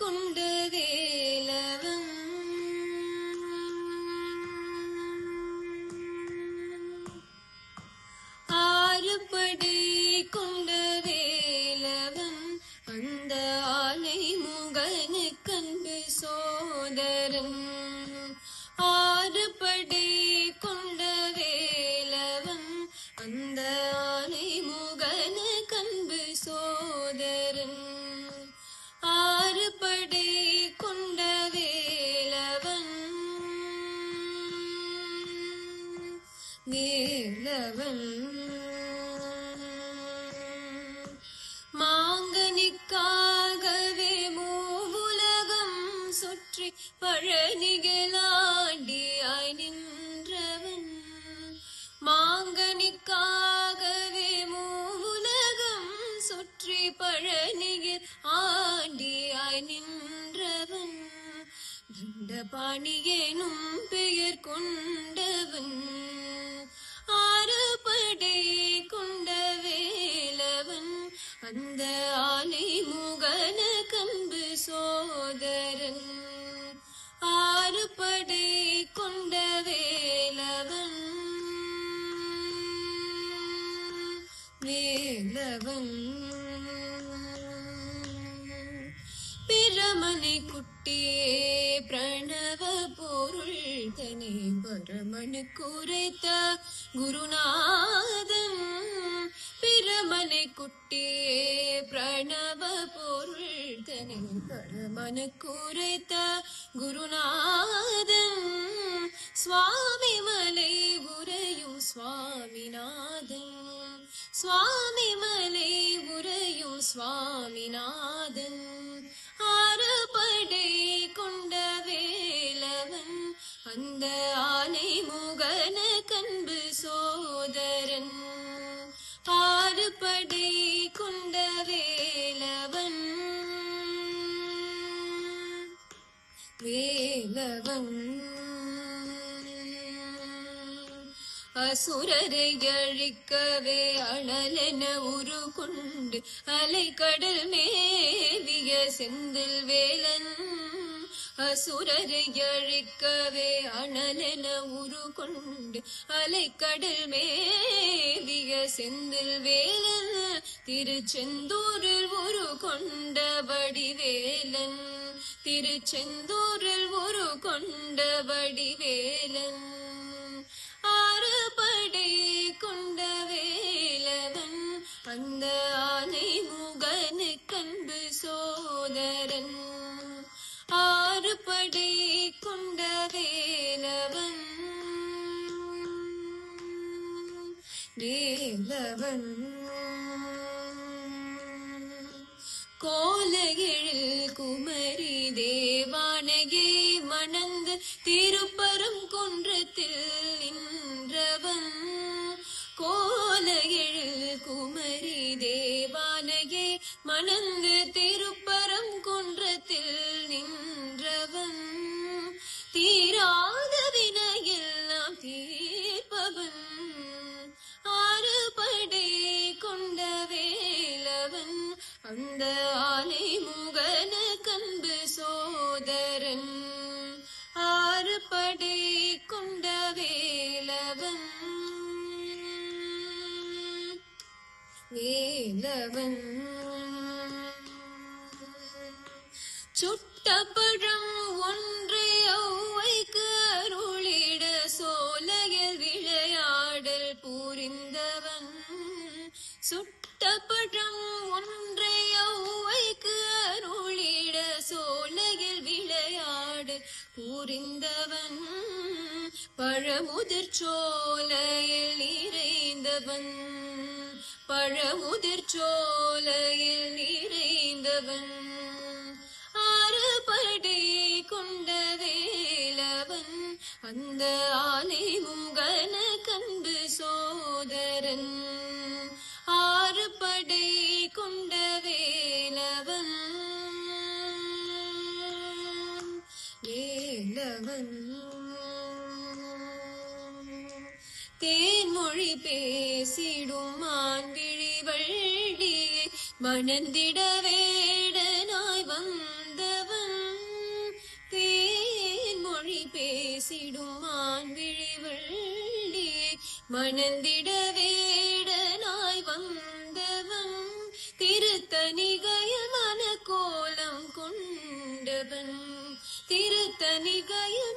கொண்ட வேலவன் ஆறுபடை கொண்ட வேலவன் அந்த ஆலை முகனுக்கன்பு சோதரன் ஆறுபடை கொண்ட வேலவன் அந்த ஆலை முகனுக்கன்பு சோதரன் ஆறுபடை கொண்ட வேலவன் வேலவன் மாங்கனிக்காகவே மூவுலகம் சுற்றி பழனிகளாண்டியாய் நின்றவன் மாங்கனிக்காகவே மூவுலகம் சுற்றி பழனியில் ஆண்டியாய் நின்றவன் தண்டபாணி எனும் பெயர் கொண்டவன் ஆறுபடை கொண்ட வேலவன் அந்த ஆலை முகனுக்கன்பு சோதரன் ஆறுபடை கொண்ட வேலவன் வேலவன் பிரமனை குட்டியே பிரணவ பொருள் தனி பரமனுக்கு உரைத்த குருநாதன் பிரமனை குட்டியே பிரணவ பொருள் தனி பரமனுக்கு உரைத்த குருநாதன் சுவாமி மலை உரையும் சுவாமிநாதன் சுவாமி மலை உரையும் சுவாமிநாதன் ஆறுபடை கொண்ட வேலவன் அந்த ஆனை முகனுக்கன்பு சோதரன் ஆறுபடை கொண்ட வேலவன் வேலவன் அசுரரை அழிக்கவே அனலென உரு கொண்டு அலைக்கடல் மேவிய செந்தில் வேலன் அசுரரை அழிக்கவே அனலென உரு கொண்டு அலைக்கடல் மேவிய செந்தில் வேலன் திருச்செந்தூரில் உரு கொண்ட வடிவேலன் திருச்செந்தூரில் உரு கொண்ட வடிவேலன் ஆறுபடை கொண்ட வேலவன் அந்த ஆனை முகனுக்கன்பு சோதரன் ஆறுபடை கொண்ட வேலவன் வேலவன் கோலகிழில் குமரி தேவானகை மணந்து திருப்பரம் குன்றத்தில் நின்றவன் கோலகிழில் குமரி தேவானகை மணந்து திருப்பரம் குன்றத்தில் நின்றவன் தீராத வினையெல்லாம் தீர்ப்பவன் ஆறுபடை கொண்ட வேலவன் அந்த ஆலை முகனுக்கன்பு சோதரன் ஆறுபடை கொண்ட வேலவன் வேலவன் சுட்டப்பழம் ஒன்றை ஔவைக்கு அருளிட சோலையில் விளையாடல் புரிந்தவன் சுட்டப்பழம் ஒன்றை ஔவைக்கு அருளிட சோலையில் விளையாடல் புரிந்தவன் பழமுதிர் சோலையில் நிறைந்தவன் பழமுதிர் சோலையில் நிறைந்தவன் ஆறுபடை கொண்ட வேலவன் அந்த ஆனை முகனுக்கன்பு சோதரன் ஆறுபடை கொண்ட வேலவன் வேலவன் தேன்மொழி பேசிடும் மான்விழி வள்ளியை மணந்திட வேடனாய் வந்தவன் பேசிடும் மான்விழி வள்ளியை மணந்திட வேடனாய் வந்தவன் திருத்தணிகையில் மனக்கோலம் கொண்டவன் திருத்தணிகையில்